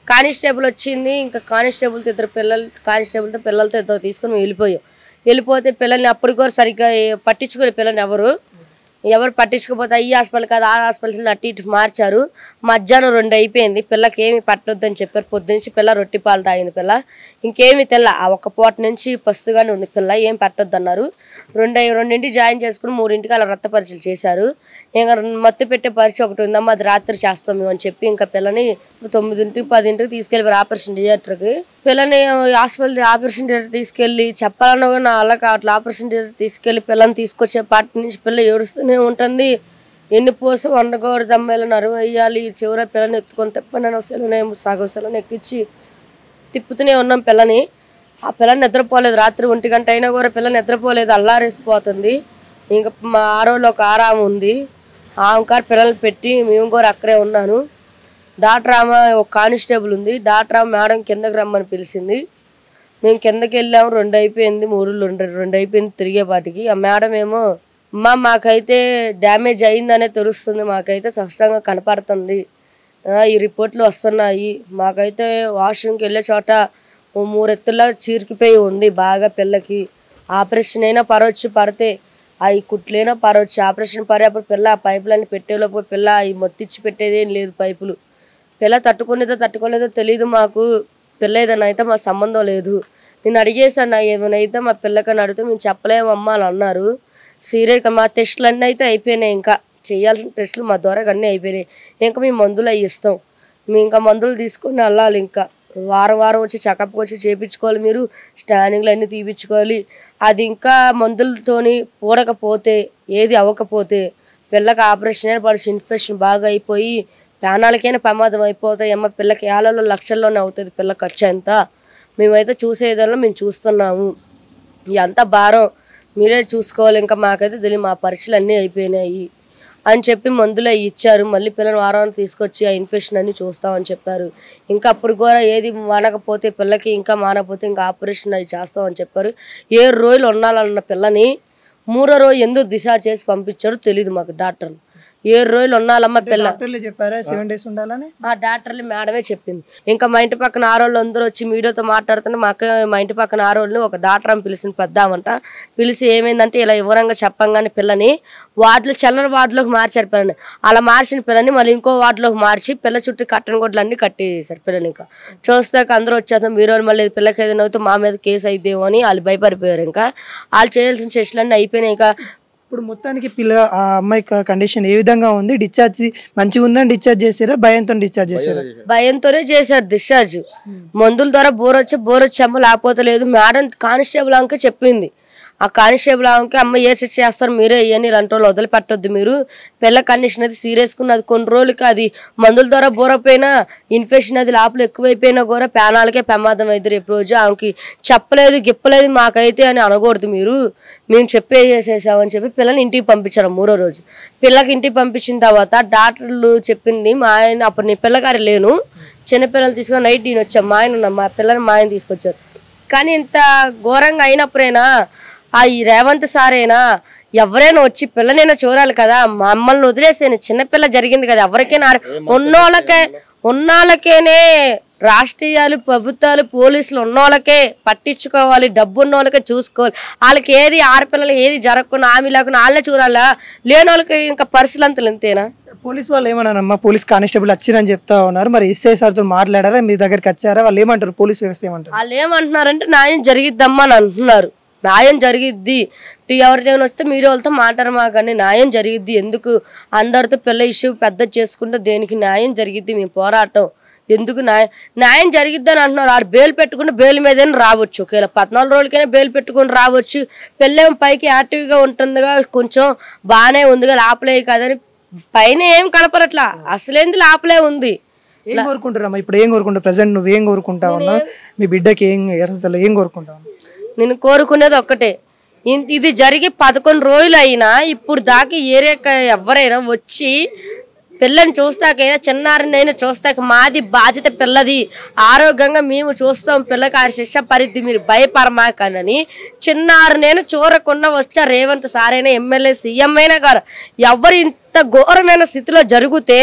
కానిస్టేబుల్ వచ్చింది ఇంకా కానిస్టేబుల్తో 2 పిల్లలు కానిస్టేబుల్తో పిల్లలతో 2 తీసుకొని మేము వెళ్ళిపోతే పిల్లల్ని అప్పుడు కూడా సరిగ్గా పట్టించుకోలేదు పిల్లల్ని ఎవరు పట్టించుకోపోతే ఈ హాస్పిటల్ కాదు ఆ హాస్పిటల్ అటు ఇటు మార్చారు మధ్యాహ్నం 2 అయిపోయింది పిల్లకి ఏమి పట్టొద్దని చెప్పారు పొద్దునుంచి పిల్ల రొట్టి పాలు తాగింది పిల్ల ఇంకేమి తెల్ల ఆ ఒక్క పూట నుంచి పస్తుగానే ఉంది పిల్ల ఏం పట్టొద్దు అన్నారు 2 జాయిన్ చేసుకుని 3 అలా రక్త పరీక్షలు చేశారు ఇంకా మత్తు పెట్టే పరీక్ష ఒకటి ఉందమ్మా అది రాత్రి చేస్తాం మేము అని చెప్పి ఇంకా పిల్లని 9-10 తీసుకెళ్ళి ఆపరేషన్ థియేటర్కి పిల్లని హాస్పిటల్ ఆపరేషన్ థియేటర్ తీసుకెళ్ళి చెప్పాలన్నా కూడా నా అలా అట్లా ఆపరేషన్ థియేటర్ తీసుకెళ్ళి పిల్లని తీసుకొచ్చే పార్టీ నుంచి పిల్ల ఏడుస్తూనే ఉంటుంది ఎన్ని పోసి వండకూడదు అమ్మాయిలు నరువు వేయాలి చివరి పిల్లని ఎత్తుకొని తెప్పని వస్తాను సగం సెలను ఎక్కించి తిప్పుతూనే ఉన్నాం పిల్లని ఆ పిల్లని నిద్రపోలేదు రాత్రి 1 గంట అయినా కూడా పిల్లని నిద్రపోలేదు అల్లారేసిపోతుంది ఇంకా మా ఆరోలో ఒక ఆరామ ఉంది ఆమెకారు పిల్లలు పెట్టి మేము కూడా అక్కడే ఉన్నాను డాక్టర్ ఆమె ఒక కానిస్టేబుల్ ఉంది డాక్టర్ ఆమె మేడం కిందకి రమ్మని పిలిచింది మేము కిందకి వెళ్ళాము 2 అయిపోయింది 2 అయిపోయింది తిరిగేపాటికి ఆ మేడం ఏమో అమ్మ మాకైతే డ్యామేజ్ అయిందనే తెలుస్తుంది మాకైతే స్పష్టంగా కనపడుతుంది ఈ రిపోర్ట్లు వస్తున్నాయి మాకైతే వాష్రూమ్కి వెళ్ళే చోట 3 ఎత్తుల్లో చీరికిపోయి ఉంది బాగా పిల్లకి ఆపరేషన్ అయినా పరవచ్చు పడితే అవి కుట్లైనా పరవచ్చు ఆపరేషన్ పడే అప్పుడు పిల్ల ఆ పైపులన్నీ పెట్టేలోపు పిల్ల అవి మొత్తిచ్చి పెట్టేదేం లేదు పైపులు పిల్ల తట్టుకోలేదో తెలియదు మాకు పిల్ల ఏదైనా అయితే మా సంబంధం లేదు నేను అడిగేసాను ఏమైనా అయితే మా పిల్లకని అడిగితే మేము చెప్పలేమమ్మా అని అన్నారు సీరియస్గా మా టెస్టులు అన్నీ అయితే అయిపోయినాయి ఇంకా చేయాల్సిన టెస్టులు మా ద్వారా అన్నీ అయిపోయినాయి ఇంకా మేము మందులు అవి ఇస్తాం మేము ఇంకా మందులు తీసుకొని వెళ్ళాలి ఇంకా వారం వచ్చి చెకప్కి వచ్చి చేయించుకోవాలి మీరు స్కానింగ్లు అన్నీ తీపించుకోవాలి అది ఇంకా మందులతోని పూడకపోతే ఏది అవ్వకపోతే పిల్లకి ఆపరేషన్ పడిచి ఇన్ఫెక్షన్ బాగా అయిపోయి ప్రాణాలకైనా ప్రమాదం అయిపోతాయి అమ్మ పిల్లకి ఏళ్ళలో లక్షల్లోనే అవుతుంది పిల్ల ఖర్చు ఎంత మేమైతే చూసేదాల్లో మేము చూస్తున్నాము ఇదంతా భారం మీరే చూసుకోవాలి ఇంకా మాకైతే తెలియదు మా పరీక్షలు అన్నీ అయిపోయినాయి అని చెప్పి మందులు అవి ఇచ్చారు మళ్ళీ పిల్లలు వారానికి తీసుకొచ్చి ఆ ఇన్ఫెక్షన్ అన్ని చూస్తామని చెప్పారు ఇంకా అప్పుడు కూడా ఏది మానకపోతే పిల్లకి ఇంకా మానకపోతే ఇంకా ఆపరేషన్ అవి చేస్తామని చెప్పారు 7 రోజులు ఉండాలన్న పిల్లని 3వ రోజు ఎందుకు డిశ్చార్జ్ చేసి పంపించారు తెలియదు మాకు డాక్టర్లు 7 రోజులు ఉండాలమ్మ పిల్ల చెప్పారా 7 days ఉండాలని ఆ డాక్టర్లు మేడమే చెప్పింది ఇంకా మా ఇంటి పక్కన ఆరోళ్ళు అందరూ వచ్చి మీడియాతో మాట్లాడుతుంటే మా ఇంటి పక్కన ఆరోళ్ళని ఒక డాక్టర్ అని పిలిచింది పెద్దామంట పిలిచి ఏమైందంటే ఇలా వివరంగా చెప్పంగానే పిల్లని చల్లర వార్డులోకి మార్చారు పిల్లని అలా మార్చిన పిల్లని మళ్ళీ ఇంకో వార్డులోకి మార్చి పిల్ల చుట్టూ కట్టని గొడ్లు అన్నీ కట్టేసారు పిల్లని ఇంకా చూస్తాక అందరూ వచ్చేస్తాం మీరు మళ్ళీ పిల్లకి ఏదైనా అవుతే మా మీద కేసు అయిద్దేమో అని వాళ్ళు భయపడిపోయారు ఇంకా వాళ్ళు చేయాల్సిన టెస్టులన్నీ అయిపోయినాయి ఇంకా ఇప్పుడు మొత్తానికి ఆ అమ్మాయి కండిషన్ ఏ విధంగా ఉంది డిశ్చార్జ్ మంచిగా ఉందని డిశ్చార్జ్ చేసారా భయంతో డిశ్చార్జ్ చేసారా భయంతోనే చేశారు డిశ్చార్జ్ మందుల ద్వారా బోర్ వచ్చాము లేకపోతే లేదు మేడం కానిస్టేబుల్ అంక చెప్పింది ఆ కానిస్టేబుల్ ఆమెకి అమ్మ ఏ శిక్ష చేస్తారు మీరే ఇవన్నీ ఇలాంటి వాళ్ళు వదిలిపెట్టొద్దు మీరు పిల్ల కండిషన్ అది సీరియస్గా ఉన్నది కొన్ని రోజులకి అది మందుల ద్వారా బోరపోయినా ఇన్ఫెక్షన్ అది లోపల ఎక్కువైపోయినా కూడా ప్రాణాలకే ప్రమాదం అవుతుంది రేపు రోజు ఆమెకి చెప్పలేదు గిప్పలేదు మాకైతే అని అనకూడదు మేము చెప్పేసేసామని చెప్పి పిల్లల్ని ఇంటికి పంపించారు 3వ రోజు పిల్లకి ఇంటికి పంపించిన తర్వాత డాక్టర్లు చెప్పింది మా ఆయన అప్పుడు నీ పిల్లగారి లేను చిన్నపిల్లలు తీసుకొని నైట్ నేను వచ్చాను మా పిల్లల్ని మా ఆయన తీసుకొచ్చారు కానీ ఇంత ఘోరంగా అయినప్పుడైనా ఈ రేవంత్ సారైనా ఎవరైనా వచ్చి పిల్లనైనా చూడాలి కదా మమ్మల్ని వదిలేసేను చిన్నపిల్ల జరిగింది కదా ఎవరికైనా ఉన్నోళ్ళకేనే రాష్ట్రీయాలు ప్రభుత్వాలు పోలీసులు ఉన్నోళ్ళకే పట్టించుకోవాలి డబ్బు ఉన్నోళ్ళకే చూసుకోవాలి వాళ్ళకి ఏది ఆడపిల్లలు ఏది జరగకుండా ఆమె లేకుండా వాళ్ళే చూడాలా లేని వాళ్ళకి ఇంకా పరిస్థితులు అంతలు అంతేనా పోలీస్ వాళ్ళు ఏమన్నారమ్మా? పోలీస్ కానిస్టేబుల్ వచ్చిరని చెప్తా ఉన్నారు. మరి ఎస్ఐ సార్తో మాట్లాడారా? మీ దగ్గరికి వచ్చారా? వాళ్ళు ఏమంటారు? పోలీస్ వ్యవస్థ ఏమంటారు? వాళ్ళు ఏమంటున్నారంటే న్యాయం జరిగిద్దమ్మా అని అంటున్నారు. న్యాయం జరిగిద్ది, ఎవరిదైనా వస్తే మీరు వాళ్ళతో మాట్లాడమా కానీ న్యాయం జరిగిద్ది. ఎందుకు అందరితో పిల్ల ఇష్యూ పెద్ద చేసుకుంటే దేనికి న్యాయం జరిగిద్ది, మీ పోరాటం ఎందుకు న్యాయం జరిగిద్దని అంటున్నారు. ఆరు బెయిల్ పెట్టుకుంటే బెయిల్ మీదైనా రావచ్చు, ఒకవేళ 14 రోజులకైనా బెయిల్ పెట్టుకుని రావచ్చు. పిల్లేం పైకి యాక్టివ్గా ఉంటుందిగా, కొంచెం బాగానే ఉందిగా, లాపలే కదని పైన ఏం కనపడట్లా, అసలేంది లాపలే ఉంది. ఏం కోరుకుంటారమ్మా ఇప్పుడు? ఏం కోరుకుంటావు? ప్రజెంట్ నువ్వేం కోరుకుంటావు అన్నా? మీ బిడ్డకి అసలు ఏం కోరుకుంటావు? నేను కోరుకునేది ఒక్కటే, ఇది జరిగి 11 రోజులు అయినా ఇప్పుడు దాకా ఏరియా ఎవరైనా వచ్చి పిల్లని చూస్తాకైనా చిన్నారినైనా చూస్తాక మాది బాధ్యత, పిల్లది ఆరోగ్యంగా మేము చూస్తాం, పిల్లకి ఆ శిక్ష పరిధి మీరు భయపడమాకనని చిన్నారినైనా చూడకుండా వచ్చా రేవంత్ సారైనా ఎమ్మెల్యే సీఎం అయినా గారు ఎవరు ఇంత ఘోరమైన స్థితిలో జరిగితే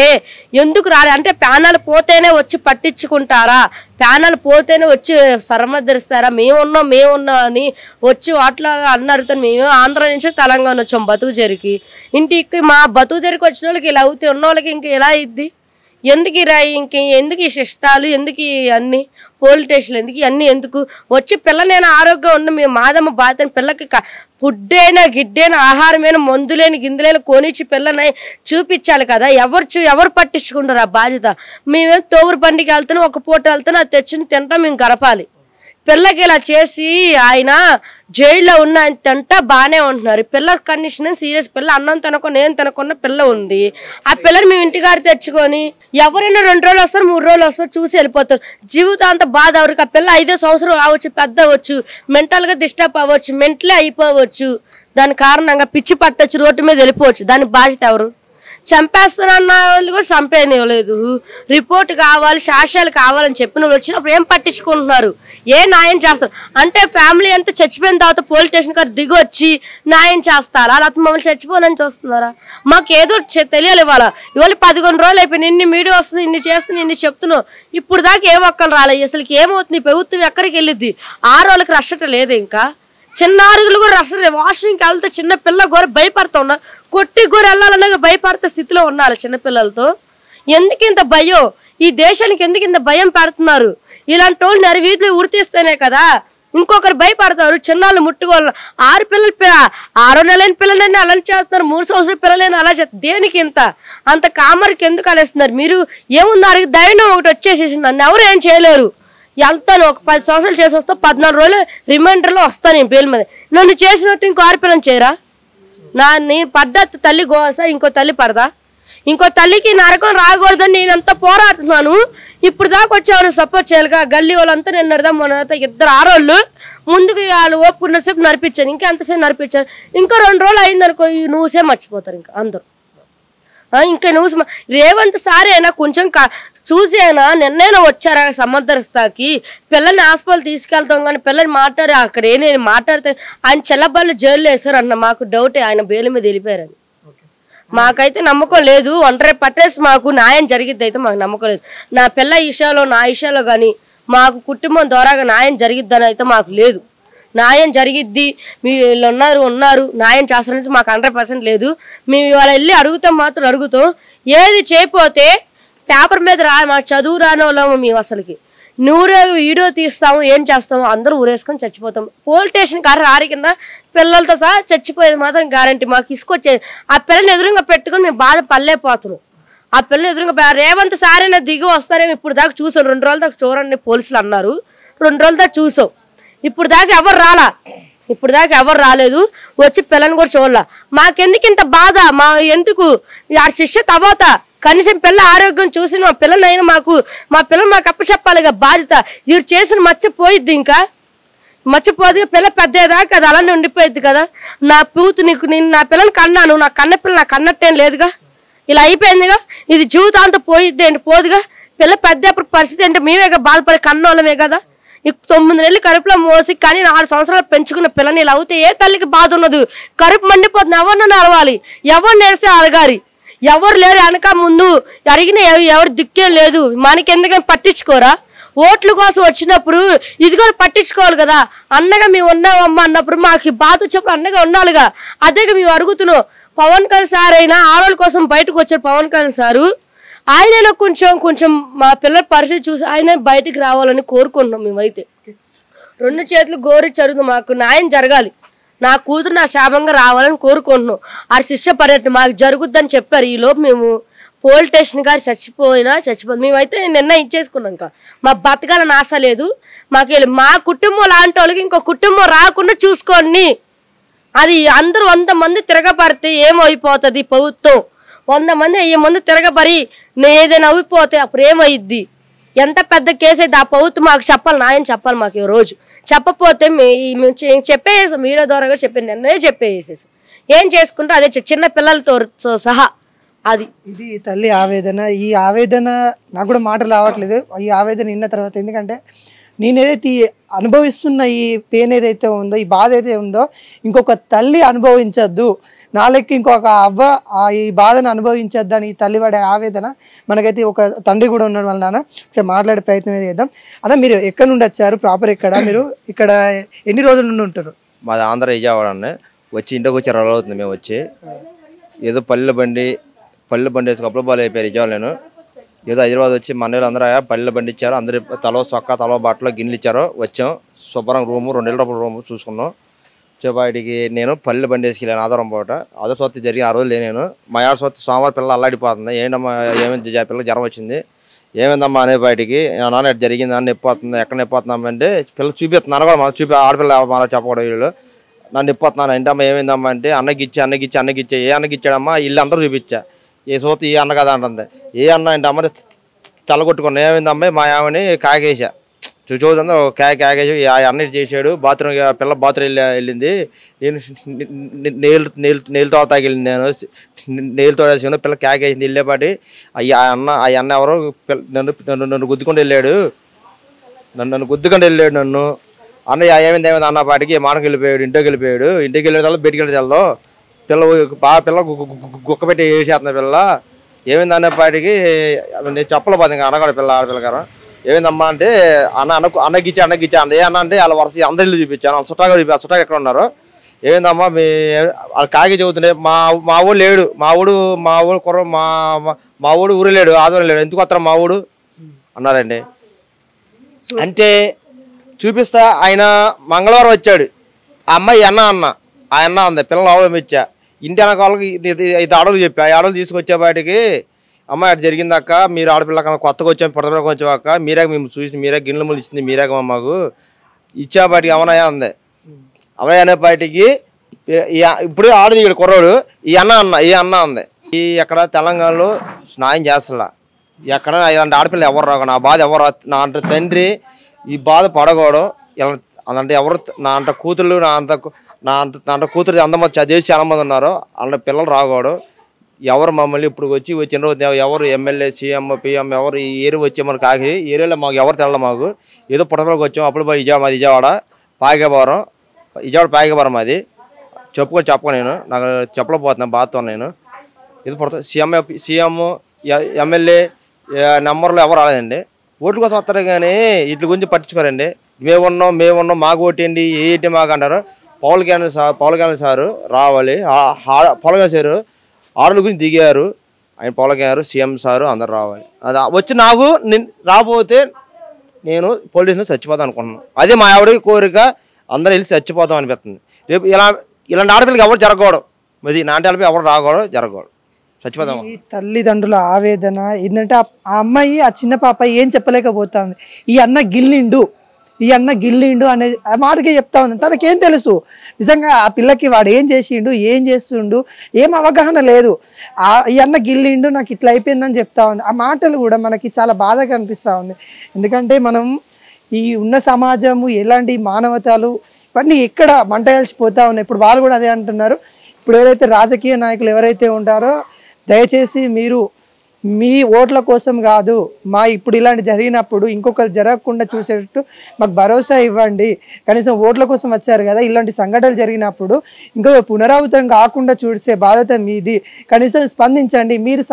ఎందుకు రాలే అంటే ప్యానల్ పోతేనే వచ్చి పట్టించుకుంటారా, ప్యానల్ పోతేనే వచ్చి సరమద్దరిస్తారా? మేమున్నాం అని వచ్చి అట్లా అన్నారు. మేము ఆంధ్ర నుంచి తెలంగాణ వచ్చాం బతుకుజెరికి, ఇంటికి మా బతుకుజెరికి వచ్చిన వాళ్ళకి ఇలా అవుతే ఉన్న వాళ్ళకి ఇంక ఎలా అయింది? ఎందుకు ఎందుకు ఈ శిష్టాలు, ఎందుకు అన్ని పోలీస్ స్టేషన్లు, ఎందుకు అన్నీ ఎందుకు? వచ్చి పిల్లనైనా ఆరోగ్యం ఉన్న మేము మాదమ్మ బాధ్యత, పిల్లకి ఫుడ్ అయినా గిడ్డైనా ఆహారమైనా మందులేని గిందులేని కొనిచ్చి పిల్లని చూపించాలి కదా. ఎవరు పట్టించుకుంటారు ఆ బాధ్యత? మేమేం తోవురు బండికి వెళ్తాను, ఒక పూట వెళ్తాను, అది తెచ్చుని తింటాం, మేము గడపాలి. పిల్లకి ఇలా చేసి ఆయన జైల్లో ఉన్న తింటా బాగానే ఉంటున్నారు. పిల్ల కండిషన్ సీరియస్, పిల్ల అన్నం తినకుండా నేను తినకుండా పిల్ల ఉంది. ఆ పిల్లని మేము ఇంటికాడ తెచ్చుకొని ఎవరైనా 2 రోజులు వస్తారు, 3 రోజులు వస్తారు, చూసి వెళ్ళిపోతారు. జీవితాంత బాధ ఎవరికి? ఆ పిల్ల 5 సంవత్సరం రావచ్చు, పెద్ద అవ్వచ్చు, మెంటల్గా డిస్టర్బ్ అవ్వచ్చు, మెంటలే అయిపోవచ్చు, దాని కారణంగా పిచ్చి పట్టొచ్చు, రోడ్డు మీద వెళ్ళిపోవచ్చు. దాని బాధ్యత ఎవరు? చంపేస్తానన్న వాళ్ళు కూడా చంపేనివ్వలేదు. రిపోర్ట్ కావాలి, సాక్ష్యాలు కావాలని చెప్పిన వాళ్ళు వచ్చినప్పుడు ఏం పట్టించుకుంటున్నారు? ఏ న్యాయం చేస్తారు అంటే ఫ్యామిలీ అంతా చచ్చిపోయిన తర్వాత పోలీస్ స్టేషన్ గారు దిగి వచ్చి న్యాయం చేస్తారా? లేకపోతే మమ్మల్ని చచ్చిపోనని చూస్తున్నారా? మాకు ఏదో తెలియాలి. ఇవాళ 11 రోజులు అయిపోయింది, ఇన్ని మీడియా వస్తుంది, ఇన్ని చేస్తుంది, ఇన్ని చెప్తున్నావు, ఇప్పుడు దాకా ఏ ఒక్కరు రాలేదు. అసలుకి ఏమవుతుంది? ప్రభుత్వం ఎక్కడికి వెళ్ళిద్ది? 6 రోజులకు రక్షట లేదు. ఇంకా చిన్నారుగులు కూడా రక్షట, వాష్రూమ్కి వెళ్తే చిన్న పిల్ల గోర భయపడుతూ ఉన్నారు, కొట్టి గోర వెళ్ళాలన్నా భయపడే స్థితిలో ఉన్నారు చిన్నపిల్లలతో. ఎందుకు ఇంత భయం? ఈ దేశానికి ఎందుకు ఇంత భయం పెడుతున్నారు? ఇలాంటి వాళ్ళు వీధిలో ఉడితీస్తేనే కదా ఇంకొకరు భయపడతారు. చిన్నాళ్ళు ముట్టుకోవాలి. 6 పిల్లలు 6 నెలలైన పిల్లలైనా అలా చేస్తున్నారు, 3 సంవత్సరాల పిల్లలైనా అలా చేస్తారు. దేనికి అంత కామర్కి ఎందుకు అలేస్తున్నారు? మీరు ఏమున్నారు? ధైర్యం ఒకటి వచ్చేసేసి నన్ను ఎవరు ఏం చేయలేరు, వెళ్తాను, ఒక 10 సంవత్సరాలు చేసి వస్తా, 14 రోజులు రిమైండర్లో వస్తాను నేను పేరు మీద. నన్ను చేసినట్టు ఇంకో 6 పిల్లలు చేయరా? నేను పడ్డ తల్లి గోస ఇంకో తల్లి పడదా? ఇంకో తల్లికి నరకం రాకూడదని నేను అంతా పోరాడుతున్నాను. ఇప్పుడు దాకా వచ్చేవారు సపోర్ట్ చేయాలిగా. గల్లీ వాళ్ళంతా నేను నడదాం, మొన్న 2 ఆరోళ్ళు ముందుకు వాళ్ళు ఓపుకున్న సేపు నడిపించాను, ఇంకా ఎంతసేపు నడిపించాను. ఇంకా 2 రోజులు అయిందనుకో నువ్వుసే మర్చిపోతారు ఇంకా అందరూ. ఇంకా నువ్వు రేవంత్ సార్ అయినా కొంచెం చూసి అయినా నిన్నైనా వచ్చారా సమర్థరిస్తాకి? పిల్లల్ని హాస్పిటల్ తీసుకెళ్తాం కానీ పిల్లల్ని మాట్లాడి అక్కడ నేను మాట్లాడితే ఆయన చెల్లబళ్ళు జైల్లో వేశారన్న మాకు డౌటే, ఆయన బెయిల్ మీద వెళ్ళిపోయారని. మాకైతే నమ్మకం లేదు. ఒంటరి పట్టేసి మాకు న్యాయం జరిగిద్ది అయితే మాకు నమ్మకం లేదు. నా పిల్ల విషయాలో నా విషయాలో కానీ మాకు కుటుంబం ద్వారాగా న్యాయం జరిగిద్దని అయితే మాకు లేదు. న్యాయం జరిగిద్ది, మీ వీళ్ళు ఉన్నారు న్యాయం చేస్తారంటే మాకు 100% లేదు. మేము ఇవాళ వెళ్ళి అడుగుతాం, మాత్రం అడుగుతాం. ఏది చేయకపోతే పేపర్ మీద మా చదువు రాని వాళ్ళము మేము. అసలుకి వీడియో తీస్తాము, ఏం చేస్తాము, అందరూ ఊరేసుకొని చచ్చిపోతాం. పోలీస్ స్టేషన్ రారి కింద పిల్లలతో సహా చచ్చిపోయేది మాత్రం గ్యారంటీ. మాకు ఇసుకొచ్చేది. ఆ పిల్లని ఎదురుగా పెట్టుకొని మేము బాధ పడలేకపోతున్నాం. ఆ పిల్లని ఎదురుగా రేవంత్ సారైనా దిగి వస్తారేమో ఇప్పుడు దాకా చూసాం. 2 రోజుల దాకా చూడండి పోలీసులు అన్నారు, 2 రోజుల దాకా చూసాం. ఇప్పుడు దాకా ఎవరు రాలేదు. వచ్చి పిల్లని కూడా చూడాల. మాకెందుకు ఇంత బాధ? ఎందుకు ఆ శిక్ష తర్వాత కనీసం పిల్ల ఆరోగ్యం చూసి మా పిల్లలైనా మా పిల్లలు మాకు అప్పచెప్పాలిగా బాధ్యత. వీరు చేసిన మర్చిపోయిద్ది, ఇంకా మర్చిపోదు. పిల్ల పెద్దదాకా అది అలానే ఉండిపోయిద్ది కదా. నా పూతు నేను నా పిల్లని కన్నాను, నా కన్న పిల్ల నాకు కన్నట్టేం లేదుగా, ఇలా అయిపోయిందిగా. ఇది జీవితాంతం పోయిద్ది ఏంటి? పోదుగా. పిల్ల పెద్దప్పుడు పరిస్థితి అంటే మేమేగా బాధపడి కన్నోళ్ళమే కదా. 9 నెలలు కడుపులో మోసి కానీ 4 సంవత్సరాలు పెంచుకున్న పిల్లని ఇలా అవుతే ఏ తల్లికి బాధ ఉన్నది? కడుపు మండిపోతుంది. ఎవరినన్నా అరవాలి, ఎవరు నేర్స్తే అడగాలి. ఎవరు లేరు వెనక ముందు అడిగిన ఎవరు దిక్కేం లేదు. మనకెందుకని పట్టించుకోరా? ఓట్ల కోసం వచ్చినప్పుడు ఇది కూడా పట్టించుకోవాలి కదా. అన్నగా మేము ఉన్నామమ్మా అన్నప్పుడు మాకు బాధ వచ్చినప్పుడు అన్నగా ఉండాలిగా. అదేగా మేము అడుగుతున్నాం. పవన్ కళ్యాణ్ సార్ అయినా ఆడవాళ్ళ కోసం బయటకు వచ్చారు పవన్ కళ్యాణ్ సారు. ఆయన కొంచెం మా పిల్లల పరిస్థితి చూసి ఆయన బయటికి రావాలని కోరుకుంటున్నాం. మేమైతే 2 చేతులు గోరి చదువు మాకు న్యాయం జరగాలి, నా కూతురు నా శాపంగా రావాలని కోరుకుంటున్నాం. ఆ శిక్ష పర్యటన మాకు జరుగుద్దని చెప్పారు. ఈలోపు మేము పోలీస్ స్టేషన్ గారు చచ్చిపోయింది. మేమైతే నిర్ణయం ఇచ్చేసుకున్నాం. ఇంకా మా బతకాలని ఆశ లేదు మాకు. మా కుటుంబం లాంటి వాళ్ళకి ఇంకో కుటుంబం రాకుండా చూసుకోండి. అది అందరూ 100 మంది తిరగబడితే ఏమైపోతుంది? ప్రభుత్వం 100 మంది 1000 మంది తిరగబడి ఏదైనా అయిపోతే అప్పుడు ఏమైద్ది? ఎంత పెద్ద కేసు అయితే ఆ ప్రభుత్వం మాకు చెప్పాలి, న్యాయం చెప్పాలి మాకు. ఈ రోజు చెప్పపోతే మేము చెప్పేసాం, మీడియా ద్వారా చెప్పి నిర్ణయం చెప్పేసేసాం. ఏం చేసుకుంటే అదే చిన్న పిల్లలతో సహా. అది ఇది తల్లి ఆవేదన. ఈ ఆవేదన నాకు కూడా మాటలు రావట్లేదు ఈ ఆవేదన విన్న తర్వాత. ఎందుకంటే నేను ఏదైతే అనుభవిస్తున్న ఈ పెయిన్ ఏదైతే ఉందో, ఈ బాధ ఏదైతే ఉందో ఇంకొక తల్లి అనుభవించద్దు, నాలుగు ఇంకొక అవ్వ ఈ బాధను అనుభవించద్దు అని ఈ తల్లి పడే ఆవేదన. మనకైతే ఒక తండ్రి కూడా ఉండడం వల్ల ఒకసారి మాట్లాడే ప్రయత్నం చేద్దాం. అన్న, మీరు ఎక్కడ నుండి వచ్చారు? ప్రాపర్ ఎక్కడ? మీరు ఇక్కడ ఎన్ని రోజుల నుండి ఉంటారు? మాది ఆంధ్ర విజయవాడ అండి. వచ్చి ఇంటికి వచ్చి 2 రోజులు అవుతుంది. మేము వచ్చి ఏదో పల్లె బండి వేసి కప్పుల బాలు అయిపోయారు విజయవాడ. నేను ఏదో హైదరాబాద్ వచ్చి మన అందరూ పల్లె బండి ఇచ్చారు, అందరి తలో చొక్కా తలో బట్టలో గిన్నెలు ఇచ్చారు. వచ్చాం శుభ్రం రూము 2 రూపాయల రూము చూసుకున్నాం. బయటికి నేను పల్లె బండి వేసుకెళ్ళాను ఆధారం పూట. అదే సొత్తి జరిగి ఆ రోజు నేను మా ఆడ సొత్తి సోమవారం పిల్లలు అల్లాడిపోతుంది. ఏంటమ్మా ఏమైంది? పిల్లలు జ్వరం వచ్చింది. ఏమైందమ్మా అనే బయటికి నాన్న జరిగింది, నన్ను నొప్పిపోతుంది. ఎక్కడ నొప్పిపోతున్నాం అంటే పిల్లలు చూపిస్తున్నాను కూడా మనం ఆడపిల్ల మన చెప్పకూడదు. వీళ్ళు నన్ను నొప్పిపోతున్నాను. ఏంటమ్మా ఏమైందమ్మా అంటే అన్నగిచ్చే ఏ అన్నగిచ్చాడమ్మా? ఇల్లు అందరూ చూపించా. ఏ సోతి ఈ అన్న కదా అంటుంది. ఏ అన్న అంటే అమ్మ తలగొట్టుకున్నా. ఏమైందమ్మా? మా ఆమెని కాకేసా చూద్దా కాకేసి ఆ అన్న చేసాడు. బాత్రూమ్ పిల్ల బాత్రూమ్ వెళ్ళింది. నేను నీళ్ళు తోతాకి వెళ్ళింది. నేను నీళ్ళు తోడేసాను. పిల్ల కాకేసింది వెళ్ళేపాటి. ఆ అన్న ఎవరో నన్ను గుద్దుకొని వెళ్ళాడు. నన్ను అన్న ఏమైంది అన్న పాటికి మాటకి వెళ్ళిపోయాడు. ఇంటికి వెళ్ళిన తర్వాత బయటికి వెళ్ళి వెళ్దాం. పిల్ల గుక్క పెట్టి వేసేస్తున్నా. పిల్ల ఏమైంది అనే పాటికి నేను చెప్పలేకపోతే ఇంకా అన్నగాడు ఆడపిల్ల గారు. ఏమైందమ్మా అంటే అన్నగిచ్చా అన్న. ఏ అన్న అంటే వాళ్ళ వరుస అందరి ఇల్లు చూపించాను. చుట్టాగా ఎక్కడ ఉన్నారు? ఏమైందమ్మా వాళ్ళు కాకి చదువుతున్నాయి. మా ఊడు లేడు. మా ఊడు ఊరు లేడు, ఆదివారం లేడు. ఎందుకు వస్తారు మా ఊడు అన్నారండి. అంటే చూపిస్తా. ఆయన మంగళవారం వచ్చాడు. ఆ అమ్మాయి అన్న ఆ అన్న ఉంది. పిల్లలు అవలంబించా. ఇంటి అన్న వాళ్ళకి 5 ఆడలు చెప్పా. 5 ఆడలు తీసుకొచ్చే బయటికి అమ్మాయి అటు జరిగిందాక మీరు ఆడపిల్ల కొత్తగా వచ్చాము పుట్టపిల్లకి వచ్చాక మేము చూసి మీరే గిన్నెల ముళ్ళు ఇచ్చింది మీరేగా మాకు ఇచ్చా బయటికి అవనయ్య ఉంది. అవనయ్య అనే బయటికి ఇప్పుడు ఆడు దిగాడు కుర్రోడు. ఈ అన్న ఉంది. ఈ ఎక్కడ తెలంగాణలో స్నాయం చేస్తలా. ఎక్కడ ఇలాంటి ఆడపిల్ల ఎవరు రాక నా బాధ ఎవరు నా అంట తండ్రి ఈ బాధ పడకూడదు. ఇలా అలాంటి ఎవరు నా అంట కూతురు నా అంట కూతురు అందం చదివి చాలా మంది ఉన్నారు. అలాంటి పిల్లలు రాకూడదు. ఎవరు మమ్మల్ని ఇప్పుడు వచ్చిన రోజు ఎవరు ఎమ్మెల్యే సీఎం పిఎం ఎవరు ఈ ఏరియా వచ్చే మనకు కాకి ఏరియాలో మాకు ఎవరు తెల్ల మాకు ఏదో పుట్టపిల్లకి వచ్చాము. అప్పుడు మాది విజయవాడ పాయకపురం అది చెప్పుకొని నేను నాకు చెప్పలేకపోతున్నాను బాధతో. నేను ఇది పుడతా సీఎం ఎమ్మెల్యే నెంబర్లో ఎవరు రాలేదండి. ఓట్ల కోసం వస్తారు కానీ వీటి గురించి పట్టించుకోరండి. మేమున్నాం మాకు ఓటేయండి ఏంటి మాకు అంటారు. పవన్ కళ్యాణ్ సారు రావాలి. పవన్ కళ్యాణ్ సారు ఆరుల గురించి దిగారు. ఆయన పవన్ కళ్యాణ్ సీఎం సారు అందరు రావాలి. అది వచ్చి నాకు రాబోతే నేను పోలీసులో చచ్చిపోతాను అనుకుంటున్నాను. అదే మా ఆవిడకి కోరిక. అందరూ వెళ్ళి చచ్చిపోతాం అనిపిస్తుంది. రేపు ఇలాంటి ఆడపిల్లకి ఎవరు జరగకూడదు. మరి నాటి ఆడపిల్ల ఎవరు రాకూడదు జరగకూడదు. చచ్చిపోతాం. ఈ తల్లిదండ్రుల ఆవేదన ఏంటంటే ఆ అమ్మాయి ఆ చిన్న పాప ఏం చెప్పలేకపోతా ఉంది. ఈ అన్న గిల్లిండు అనే ఆ మాటకే చెప్తా ఉంది. తనకేం తెలుసు నిజంగా ఆ పిల్లకి వాడు ఏం చేస్తుండు ఏం అవగాహన లేదు. ఈ అన్న గిల్లిండు నాకు ఇట్లా అయిపోయిందని చెప్తా ఉంది. ఆ మాటలు కూడా మనకి చాలా బాధగా అనిపిస్తూ ఉంది. ఎందుకంటే మనం ఈ ఉన్న సమాజము ఎలాంటి మానవతాలు ఇవన్నీ ఎక్కడ మంట కలిసిపోతూ ఉన్నాయి. ఇప్పుడు వాళ్ళు కూడా అదే అంటున్నారు. ఇప్పుడు ఎవరైతే రాజకీయ నాయకులు ఎవరైతే ఉంటారో దయచేసి మీరు మీ ఓట్ల కోసం కాదు, మా ఇప్పుడు ఇలాంటి జరిగినప్పుడు ఇంకొకరు జరగకుండా చూసేటట్టు మాకు భరోసా ఇవ్వండి. కనీసం ఓట్ల కోసం వచ్చారు కదా, ఇలాంటి సంఘటనలు జరిగినప్పుడు ఇంకో పునరావృతం కాకుండా చూసే బాధ్యత మీది. కనీసం స్పందించండి. మీరు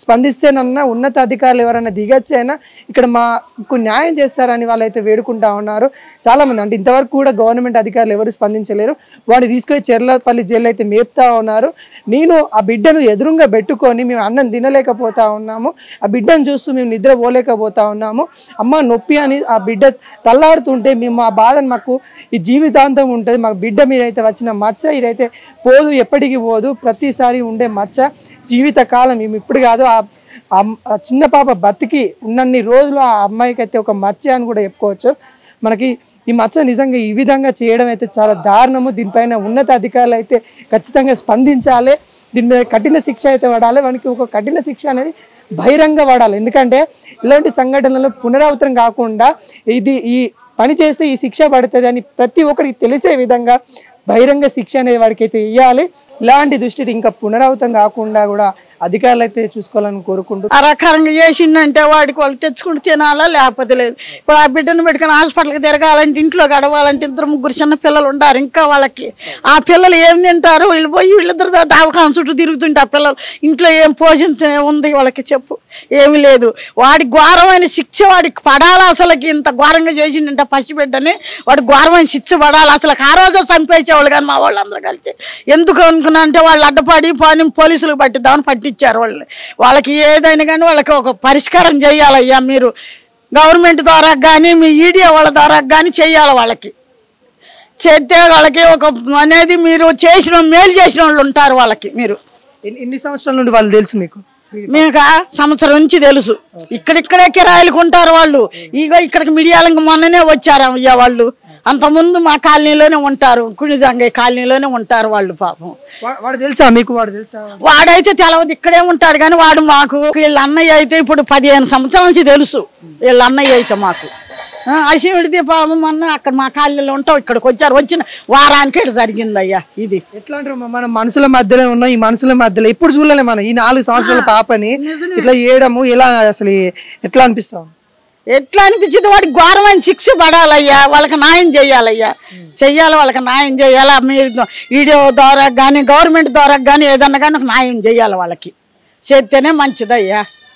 స్పందిస్తేనన్నా ఉన్నత అధికారులు ఎవరైనా దిగొచ్చైనా ఇక్కడ మాకు న్యాయం చేస్తారని వాళ్ళైతే వేడుకుంటా ఉన్నారు చాలామంది. అంటే ఇంతవరకు కూడా గవర్నమెంట్ అధికారులు ఎవరు స్పందించలేరు. వాడిని తీసుకొని చెర్లపల్లి జైలు అయితే మేపుతా ఉన్నారు. నేను ఆ బిడ్డను ఎదురుగా పెట్టుకొని మేము అన్నం తినలేకపోతా ఉన్నాము, ఆ బిడ్డను చూస్తూ మేము నిద్రపోలేకపోతా ఉన్నాము. అమ్మ నొప్పి అని ఆ బిడ్డ తల్లాడుతుంటే మేము ఆ బాధను మాకు ఈ జీవితాంతం ఉంటుంది. మాకు బిడ్డ మీద అయితే వచ్చిన మచ్చ ఇదైతే పోదు, ఎప్పటికీ పోదు, ప్రతిసారి ఉండే మచ్చ జీవితకాలం. మేము ఇప్పుడు కాదు, ఆ చిన్న పాప బతికి ఉన్నన్ని రోజులు ఆ అమ్మాయికి అయితే ఒక మచ్చ అని కూడా చెప్పుకోవచ్చు. మనకి ఈ మచ్చ నిజంగా ఈ విధంగా చేయడం అయితే చాలా దారుణము. దీనిపైన ఉన్నత అధికారులు అయితే ఖచ్చితంగా స్పందించాలి. దీని మీద కఠిన శిక్ష అయితే పడాలి. వానికి ఒక కఠిన శిక్ష అనేది బహిరంగ పడాలి. ఎందుకంటే ఇలాంటి సంఘటనలు పునరావృతం కాకుండా ఈ పని చేస్తే ఈ శిక్ష పడుతుంది అని ప్రతి ఒక్కరికి తెలిసే విధంగా బహిరంగ శిక్ష అనేది వాడికి అయితే ఇవ్వాలి. ఇలాంటి దృష్టి ఇంకా పునరావృతం కాకుండా కూడా అధికారులు అయితే చూసుకోవాలని కోరుకుంటూ ఆ రకంగా చేసిందంటే వాడికి వాళ్ళు తెచ్చుకుంటూ తినాలా లేకపోతే లేదు. ఇప్పుడు ఆ బిడ్డను పెట్టుకుని హాస్పిటల్కి తిరగాలంటే ఇంట్లో గడవాలంటే 2-3 చిన్న పిల్లలు ఉంటారు. ఇంకా వాళ్ళకి ఆ పిల్లలు ఏం తింటారు? వీళ్ళు పోయి వీళ్ళిద్దరు దవాఖాన చుట్టూ తిరుగుతుంటే ఆ పిల్లలు ఇంట్లో ఏం పోషణ ఉంది వాళ్ళకి చెప్పు? ఏమీ లేదు. వాడి ఘోరమైన శిక్ష వాడికి పడాలి. అసలుకి ఇంత ఘోరంగా చేసిందంటే పసిబిడ్డని వాడి ఘోరమైన శిక్ష పడాలి. అసలు ఆ రోజు చంపేసేవాళ్ళు కానీ మా వాళ్ళందరూ కలిసి. ఎందుకు అనుకున్నా అంటే వాళ్ళు అడ్డపడి పోలీసులకు పట్టిద్దామని పట్టించారు వాళ్ళకి ఏదైనా కానీ వాళ్ళకి ఒక పరిష్కారం చేయాలయ్యా. మీరు గవర్నమెంట్ ద్వారా కానీ మీ ఈడియా వాళ్ళ ద్వారా కానీ చేయాలి. వాళ్ళకి చేస్తే వాళ్ళకి ఒక అనేది మీరు చేసిన మేలు చేసిన వాళ్ళు ఉంటారు. వాళ్ళకి మీరు ఎన్ని సంవత్సరాల నుండి వాళ్ళు తెలుసు మీకు? మీకు సంవత్సరం నుంచి తెలుసు. ఇక్కడిక్కడే కిరాయిలకు ఉంటారు వాళ్ళు. ఇక్కడికి మిడియాలకు మొన్ననే వచ్చారు అయ్యా వాళ్ళు. అంతకుముందు మా కాలనీలోనే ఉంటారు, కుణిజంగ కాలనీలోనే ఉంటారు వాళ్ళు. పాపం వాడు తెలుసా మీకు? వాడు తెలుసా? వాడైతే తెలవదు, ఇక్కడే ఉంటాడు. కానీ వాడు మాకు వీళ్ళ అన్నయ్య అయితే ఇప్పుడు 15 సంవత్సరాల నుంచి తెలుసు. వీళ్ళ అన్నయ్య అయితే మాకు అశివుడిది పాపం మొన్న అక్కడ మా కాలనీలో ఉంటాం, ఇక్కడికి వచ్చారు. వచ్చిన వారానికి జరిగింది అయ్యా. ఇది ఎట్లా అంటారు, మన మనసుల మధ్యలో ఉన్నాం. ఈ మనసుల మధ్యలో ఇప్పుడు చూడలే మనం ఈ 4 సంవత్సరాల పాపని ఇట్లా చేయడము ఎలా అసలు ఎట్లా అనిపిస్తాం? ఎట్లా అనిపించింది? వాడికి ఘోరమైన శిక్ష పడాలయ్యా. వాళ్ళకి న్యాయం చేయాలయ్యా, చెయ్యాలి. వాళ్ళకి న్యాయం చేయాలి. మీరు ఈడియో ద్వారా కానీ గవర్నమెంట్ ద్వారా కానీ ఏదన్నా కానీ న్యాయం చేయాలి. వాళ్ళకి చేస్తేనే మంచిదయ్యా.